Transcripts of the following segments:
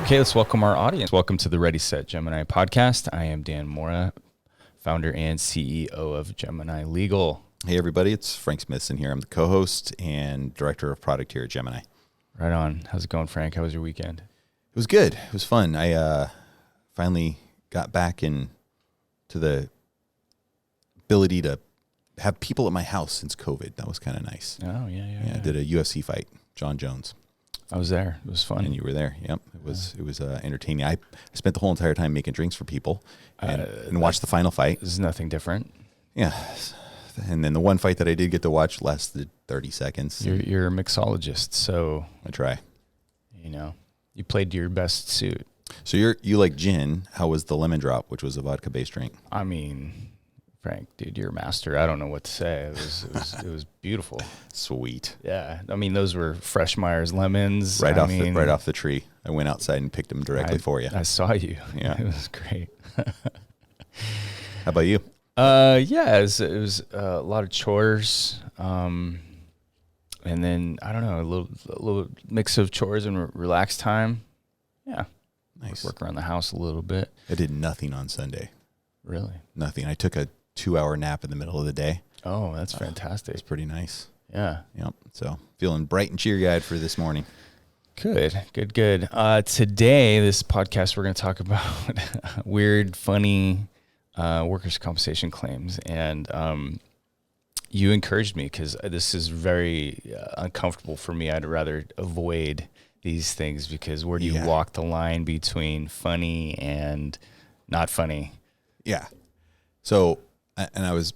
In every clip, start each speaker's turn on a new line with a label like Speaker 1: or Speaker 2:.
Speaker 1: Okay, let's welcome our audience. Welcome to the Ready Set Gemini podcast. I am Dan Mora, founder and CEO of Gemini Legal.
Speaker 2: Hey everybody, it's Frank Smithson here. I'm the co-host and director of product here at Gemini.
Speaker 1: Right on. How's it going, Frank? How was your weekend?
Speaker 2: It was good. It was fun. I finally got back into the ability to have people at my house since COVID. That was kind of nice.
Speaker 1: Oh, yeah.
Speaker 2: I did a UFC fight, John Jones.
Speaker 1: I was there. It was fun.
Speaker 2: And you were there. Yep. It was entertaining. I spent the whole entire time making drinks for people and watched the final fight.
Speaker 1: This is nothing different.
Speaker 2: Yeah. And then the one fight that I did get to watch lasted 30 seconds.
Speaker 1: You're a mixologist, so
Speaker 2: I try.
Speaker 1: You played to your best suit.
Speaker 2: So you like gin. How was the lemon drop, which was a vodka-based drink?
Speaker 1: I mean, Frank, dude, you're a master. I don't know what to say. It was beautiful.
Speaker 2: Sweet.
Speaker 1: Yeah. I mean, those were fresh Myers lemons.
Speaker 2: Right off the tree. I went outside and picked them directly for you.
Speaker 1: I saw you.
Speaker 2: Yeah.
Speaker 1: It was great.
Speaker 2: How about you?
Speaker 1: Yeah, it was a lot of chores. And then, I don't know, a little mix of chores and relaxed time. Yeah.
Speaker 2: Nice.
Speaker 1: Work around the house a little bit.
Speaker 2: I did nothing on Sunday.
Speaker 1: Really?
Speaker 2: Nothing. I took a 2-hour nap in the middle of the day.
Speaker 1: Oh, that's fantastic.
Speaker 2: It's pretty nice.
Speaker 1: Yeah.
Speaker 2: Yep. So feeling bright and cheery-eyed for this morning.
Speaker 1: Good. Today, this podcast, we're going to talk about weird, funny workers' compensation claims. And you encouraged me because this is very uncomfortable for me. I'd rather avoid these things because where do you walk the line between funny and not funny?
Speaker 2: Yeah. So, and I was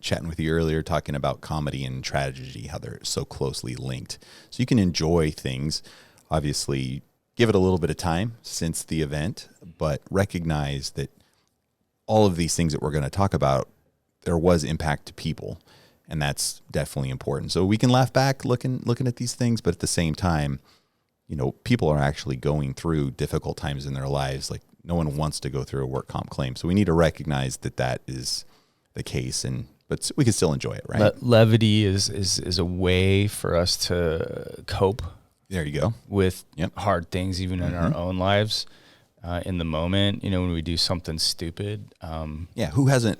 Speaker 2: chatting with you earlier talking about comedy and tragedy, how they're so closely linked. So you can enjoy things, obviously give it a little bit of time since the event, but recognize that all of these things that we're going to talk about, there was impact to people, and that's definitely important. So we can laugh back looking at these things, but at the same time, people are actually going through difficult times in their lives. Like no one wants to go through a work comp claim. So we need to recognize that is the case, but we can still enjoy it, right?
Speaker 1: Levity is a way for us to cope.
Speaker 2: There you go.
Speaker 1: With hard things, even in our own lives, in the moment, when we do something stupid.
Speaker 2: Who hasn't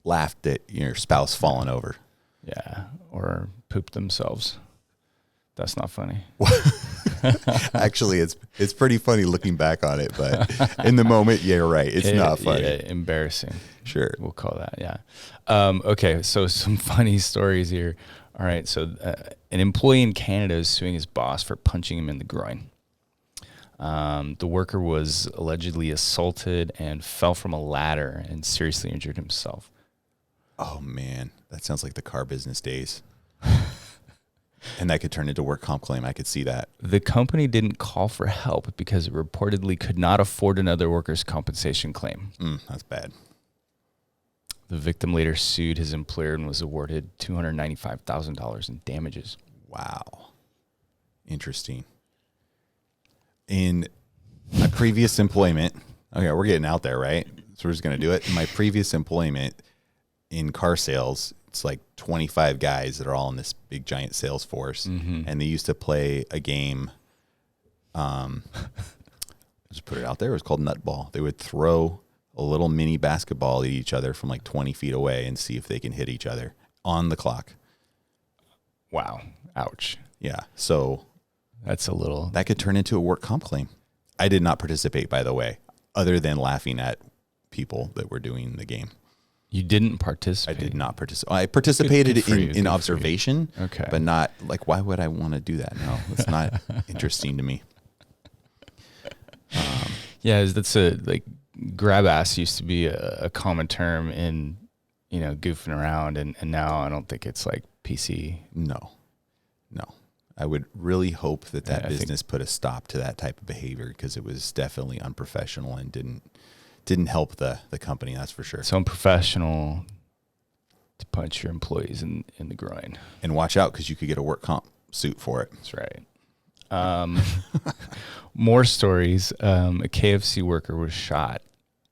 Speaker 2: laughed at your spouse falling over?
Speaker 1: Yeah, or pooped themselves. That's not funny.
Speaker 2: Actually, it's pretty funny looking back on it, but in the moment, you're right. It's not funny.
Speaker 1: Yeah, embarrassing.
Speaker 2: Sure.
Speaker 1: We'll call that, yeah. Okay, so some funny stories here. All right, so an employee in Canada is suing his boss for punching him in the groin. The worker was allegedly assaulted and fell from a ladder and seriously injured himself.
Speaker 2: Oh, man. That sounds like the car business days. And that could turn into a work comp claim. I could see that.
Speaker 1: The company didn't call for help because it reportedly could not afford another workers' compensation claim.
Speaker 2: That's bad.
Speaker 1: The victim later sued his employer and was awarded $295,000 in damages.
Speaker 2: Wow. Interesting. In my previous employment, okay, we're getting out there, right? So we're just going to do it. In my previous employment in car sales, it's like 25 guys that are all in this big giant sales force. And they used to play a game. Just put it out there. It was called nutball. They would throw a little mini basketball at each other from like 20 feet away and see if they can hit each other on the clock.
Speaker 1: Wow. Ouch.
Speaker 2: Yeah. So
Speaker 1: that
Speaker 2: could turn into a work comp claim. I did not participate, by the way, other than laughing at people that were doing the game.
Speaker 1: You didn't participate?
Speaker 2: I did not participate. I participated in observation,
Speaker 1: okay,
Speaker 2: but not like, why would I want to do that? No, it's not interesting to me.
Speaker 1: That's grab ass used to be a common term in, goofing around. And now I don't think it's like PC.
Speaker 2: No. I would really hope that business put a stop to that type of behavior because it was definitely unprofessional and didn't help the company, that's for sure.
Speaker 1: It's unprofessional to punch your employees in the groin.
Speaker 2: And watch out because you could get a work comp suit for it.
Speaker 1: That's right. More stories. A KFC worker was shot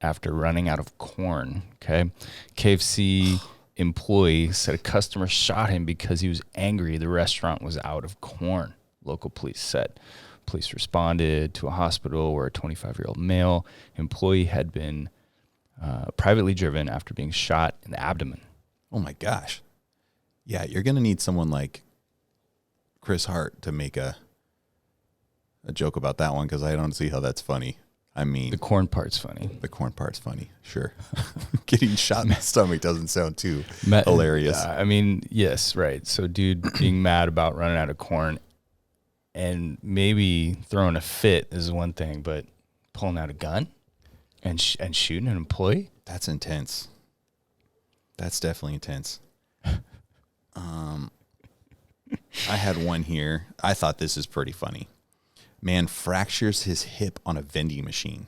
Speaker 1: after running out of corn. Okay. KFC employee said a customer shot him because he was angry the restaurant was out of corn, local police said. Police responded to a hospital where a 25-year-old male employee had been privately driven after being shot in the abdomen.
Speaker 2: Oh my gosh. Yeah, you're going to need someone like Chris Hart to make a joke about that one, because I don't see how that's funny. I mean,
Speaker 1: The corn part's funny.
Speaker 2: the corn part's funny, sure. Getting shot in the stomach doesn't sound too hilarious.
Speaker 1: I mean, yes, right. So dude being mad about running out of corn and maybe throwing a fit is one thing, but pulling out a gun and shooting an employee?
Speaker 2: That's intense. That's definitely intense. I had one here. I thought this is pretty funny. Man fractures his hip on a vending machine.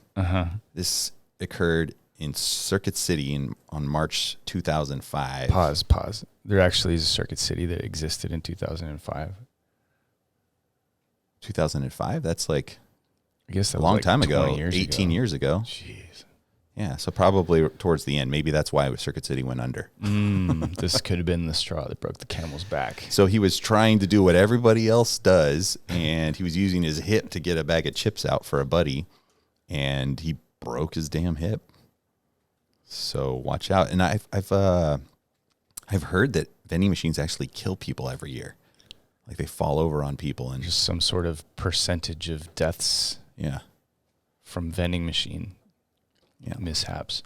Speaker 2: This occurred in Circuit City on March 2005.
Speaker 1: Pause. There actually is a Circuit City that existed in 2005.
Speaker 2: 2005? That's like
Speaker 1: I guess that
Speaker 2: a
Speaker 1: was
Speaker 2: long
Speaker 1: like
Speaker 2: time ago.
Speaker 1: 20 years
Speaker 2: 18
Speaker 1: ago.
Speaker 2: years ago.
Speaker 1: Jeez.
Speaker 2: Yeah, so probably towards the end. Maybe that's why Circuit City went under.
Speaker 1: This could have been the straw that broke the camel's back.
Speaker 2: So he was trying to do what everybody else does, and he was using his hip to get a bag of chips out for a buddy, and he broke his damn hip. So watch out. And I've heard that vending machines actually kill people every year. Like they fall over on people, and
Speaker 1: Just some sort of percentage of deaths
Speaker 2: yeah.
Speaker 1: from vending machine
Speaker 2: Yeah.
Speaker 1: mishaps.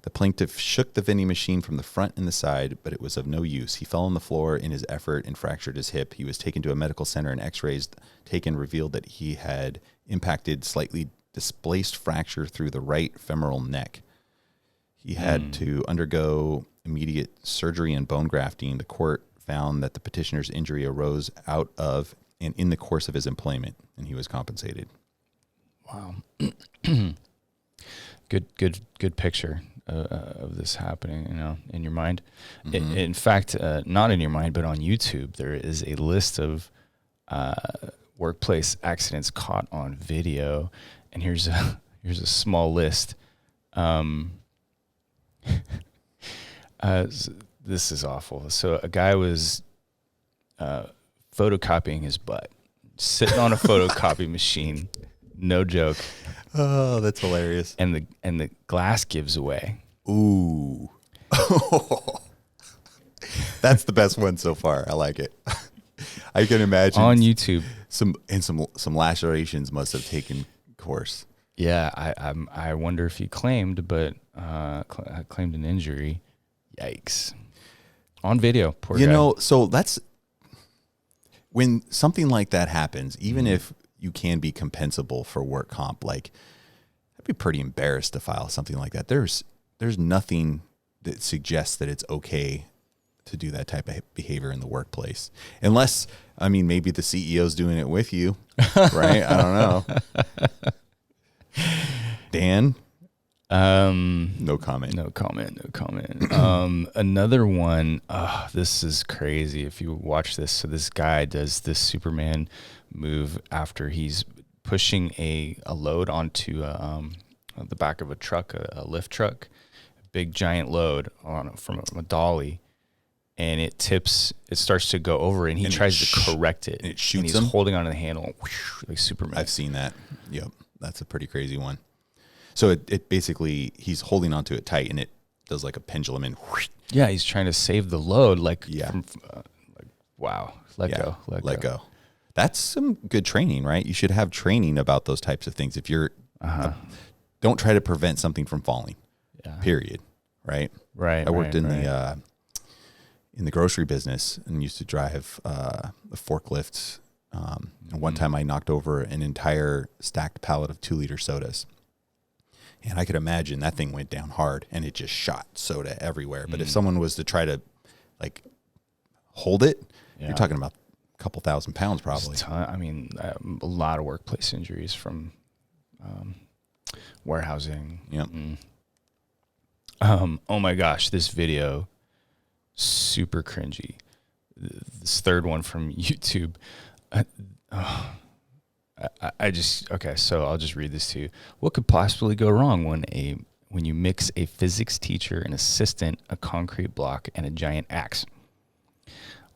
Speaker 2: The plaintiff shook the vending machine from the front and the side, but it was of no use. He fell on the floor in his effort and fractured his hip. He was taken to a medical center, and x-rays taken revealed that he had impacted slightly displaced fracture through the right femoral neck. He had to undergo immediate surgery and bone grafting. The court found that the petitioner's injury arose out of and in the course of his employment, and he was compensated.
Speaker 1: Wow. Good picture of this happening, in your mind. In fact, not in your mind, but on YouTube, there is a list of workplace accidents caught on video, and here's a small list. This is awful. So a guy was photocopying his butt, sitting on a photocopy machine. No joke.
Speaker 2: Oh, that's hilarious.
Speaker 1: And the glass gives away.
Speaker 2: Ooh. That's the best one so far. I like it. I can imagine
Speaker 1: On YouTube.
Speaker 2: some lacerations must have taken course.
Speaker 1: Yeah, I wonder if he claimed, but claimed an injury. Yikes. On video, poor guy.
Speaker 2: So that's when something like that happens, even if you can be compensable for work comp, like I'd be pretty embarrassed to file something like that. There's nothing that suggests that it's okay to do that type of behavior in the workplace. Unless, maybe the CEO's doing it with you, right? I don't know. Dan? No comment.
Speaker 1: No comment. Another one. This is crazy. If you watch this, so this guy does this Superman move after he's pushing a load onto the back of a truck, a lift truck, a big giant load from a dolly, and it tips. It starts to go over, and he tries to correct it.
Speaker 2: And it shoots
Speaker 1: and he's
Speaker 2: him?
Speaker 1: holding onto the handle, like Superman.
Speaker 2: I've seen that. Yep. That's a pretty crazy one. So it basically, he's holding onto it tight, and it does like a pendulum, and
Speaker 1: yeah, he's trying to save the load.
Speaker 2: Yeah.
Speaker 1: Wow. Let go.
Speaker 2: That's some good training, right? You should have training about those types of things. If you're, don't try to prevent something from falling.
Speaker 1: Yeah.
Speaker 2: Period. Right.
Speaker 1: Right.
Speaker 2: I worked in the grocery business and used to drive a forklift. And one time I knocked over an entire stacked pallet of 2-liter sodas. And I could imagine that thing went down hard and it just shot soda everywhere. But if someone was to try to like hold it, you're talking about a couple thousand pounds probably.
Speaker 1: A lot of workplace injuries from warehousing.
Speaker 2: Yep.
Speaker 1: Oh my gosh, this video, super cringy. This third one from YouTube. So I'll just read this to you. What could possibly go wrong when you mix a physics teacher, an assistant, a concrete block, and a giant axe?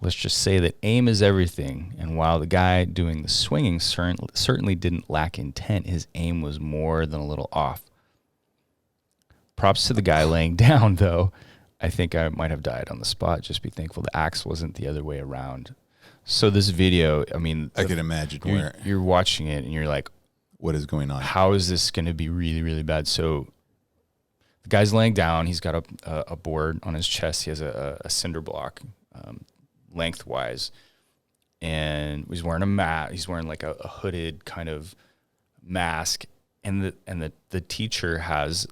Speaker 1: let's just say that aim is everything. And while the guy doing the swinging certainly didn't lack intent, his aim was more than a little off. Props to the guy laying down, though. I think I might have died on the spot. Just be thankful the axe wasn't the other way around. So this video, I mean,
Speaker 2: I can imagine where
Speaker 1: you're watching it and you're like,
Speaker 2: what is going on?
Speaker 1: How is this going to be really, really bad? So the guy's laying down. He's got a board on his chest. He has a cinder block lengthwise, and he's wearing a mat. He's wearing like a hooded kind of mask, and the teacher has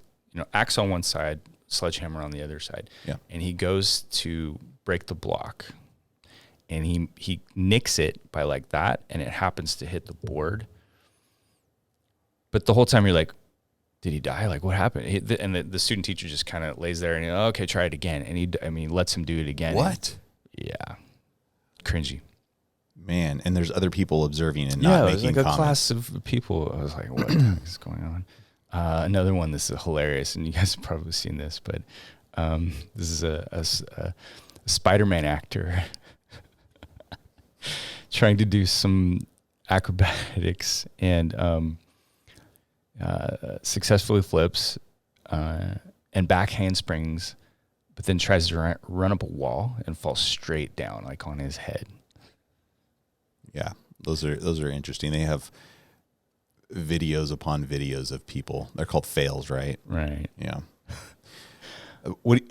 Speaker 1: axe on one side, sledgehammer on the other side.
Speaker 2: Yeah,
Speaker 1: and he goes to break the block, and he nicks it by like that, and it happens to hit the board. But the whole time you're like, did he die? Like, what happened? And the student teacher just kind of lays there and okay, try it again. And he lets him do it again.
Speaker 2: What?
Speaker 1: Yeah. Cringy.
Speaker 2: Man, and there's other people observing and not making comments. Yeah, it was like
Speaker 1: a class of people. I was like, what the heck is going on? Another one, this is hilarious, and you guys have probably seen this, but this is a Spiderman actor trying to do some acrobatics and successfully flips and back handsprings, but then tries to run up a wall and falls straight down, like on his head.
Speaker 2: Yeah, those are interesting. They have videos upon videos of people. They're called fails, right?
Speaker 1: Right.
Speaker 2: Yeah.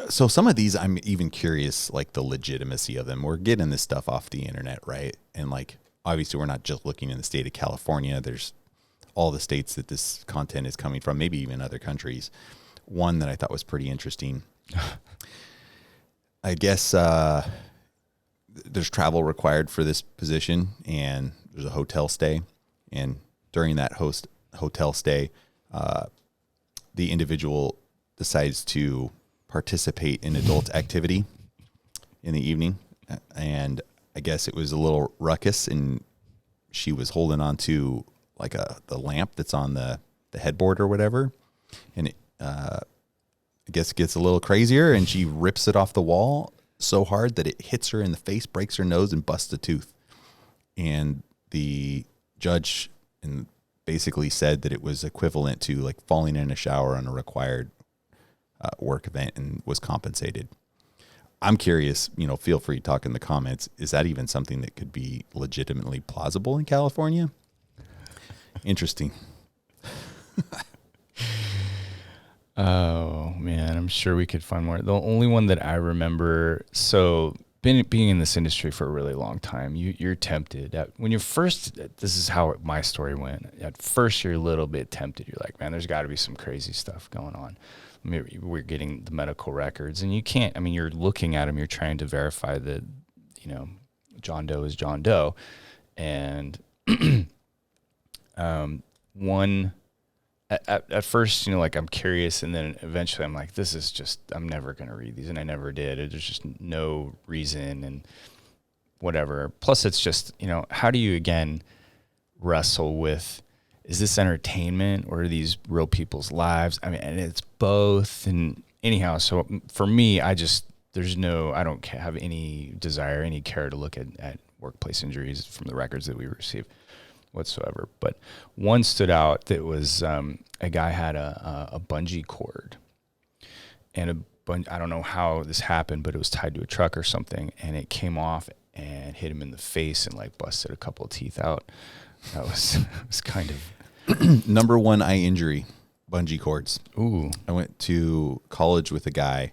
Speaker 2: So some of these, I'm even curious, like the legitimacy of them. We're getting this stuff off the internet, right? And like, obviously, we're not just looking in the state of California. There's all the states that this content is coming from, maybe even other countries. One that I thought was pretty interesting. I guess there's travel required for this position, and there's a hotel stay. And during that hotel stay, the individual decides to participate in adult activity in the evening. And I guess it was a little ruckus, and she was holding on to like the lamp that's on the headboard or whatever. And it, I guess it gets a little crazier, and she rips it off the wall so hard that it hits her in the face, breaks her nose, and busts a tooth. And the judge basically said that it was equivalent to like falling in a shower on a required work event, and was compensated. I'm curious, feel free to talk in the comments. Is that even something that could be legitimately plausible in California? Interesting.
Speaker 1: Oh man, I'm sure we could find more. The only one that I remember, so being in this industry for a really long time, you're tempted when you're first. This is how my story went. At first, you're a little bit tempted. You're like, man, there's got to be some crazy stuff going on. I mean, we're getting the medical records, and you can't. I mean, you're looking at them. You're trying to verify that John Doe is John Doe, and one. At first, like I'm curious, and then eventually I'm like, this is just, I'm never going to read these, and I never did. There's just no reason and whatever. Plus, it's just, how do you, again, wrestle with, is this entertainment or are these real people's lives? I mean, and it's both. And anyhow, so for me, I don't have any desire, any care to look at workplace injuries from the records that we receive whatsoever. But one stood out that was a guy had a bungee cord, and I don't know how this happened, but it was tied to a truck or something, and it came off and hit him in the face and like busted a couple of teeth out. That was kind of
Speaker 2: number one eye injury, bungee cords.
Speaker 1: Ooh.
Speaker 2: I went to college with a guy.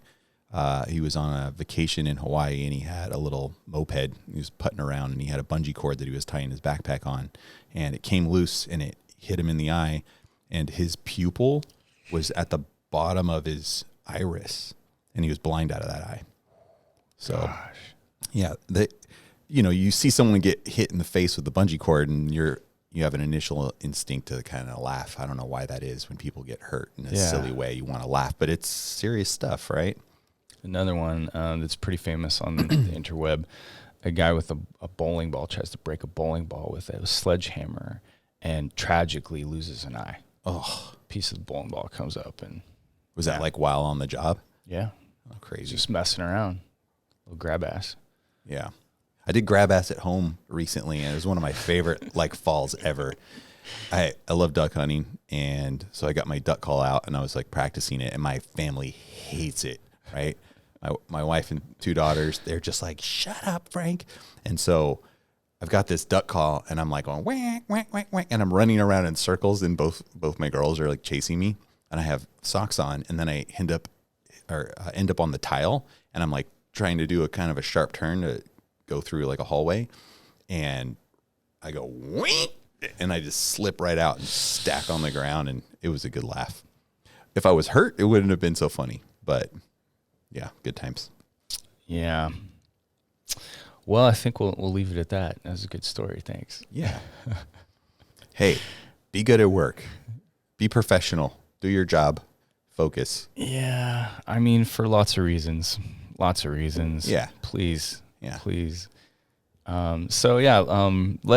Speaker 2: He was on a vacation in Hawaii, and he had a little moped. He was putting around, and he had a bungee cord that he was tying his backpack on, and it came loose, and it hit him in the eye, and his pupil was at the bottom of his iris, and he was blind out of that eye. So, gosh. Yeah, you see someone get hit in the face with the bungee cord, and you have an initial instinct to kind of laugh. I don't know why that is. When people get hurt in a silly way, you want to laugh, but it's serious stuff, right?
Speaker 1: Another one that's pretty famous on the interweb, a guy with a bowling ball tries to break a bowling ball with a sledgehammer and tragically loses an eye.
Speaker 2: Oh,
Speaker 1: piece of the bowling ball comes up. And
Speaker 2: was that like while on the job?
Speaker 1: Yeah.
Speaker 2: Oh, crazy.
Speaker 1: Just messing around. Little grab ass.
Speaker 2: Yeah. I did grab ass at home recently, and it was one of my favorite like falls ever. I love duck hunting, and so I got my duck call out, and I was like practicing it, and my family hates it, right? My wife and 2 daughters, they're just like, shut up, Frank. And so I've got this duck call, and I'm like going whack, whack, whack, whack, and I'm running around in circles, and both my girls are like chasing me, and I have socks on, and then I end up on the tile, and I'm like trying to do a kind of a sharp turn to go through like a hallway, and I go whee, and I just slip right out and stack on the ground, and it was a good laugh. If I was hurt, it wouldn't have been so funny, but yeah, good times.
Speaker 1: Yeah. Well, I think we'll leave it at that. That was a good story. Thanks.
Speaker 2: Yeah. Hey, be good at work. Be professional. Do your job. Focus.
Speaker 1: Yeah. I mean, for lots of reasons. Lots of reasons.
Speaker 2: Yeah.
Speaker 1: Please.
Speaker 2: Yeah.
Speaker 1: Please. Let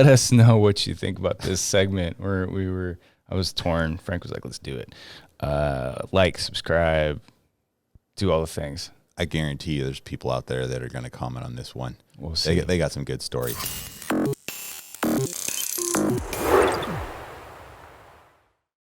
Speaker 1: us know what you think about this segment. I was torn. Frank was like, let's do it. Like, subscribe, do all the things.
Speaker 2: I guarantee you there's people out there that are going to comment on this one.
Speaker 1: We'll see.
Speaker 2: They got some good stories.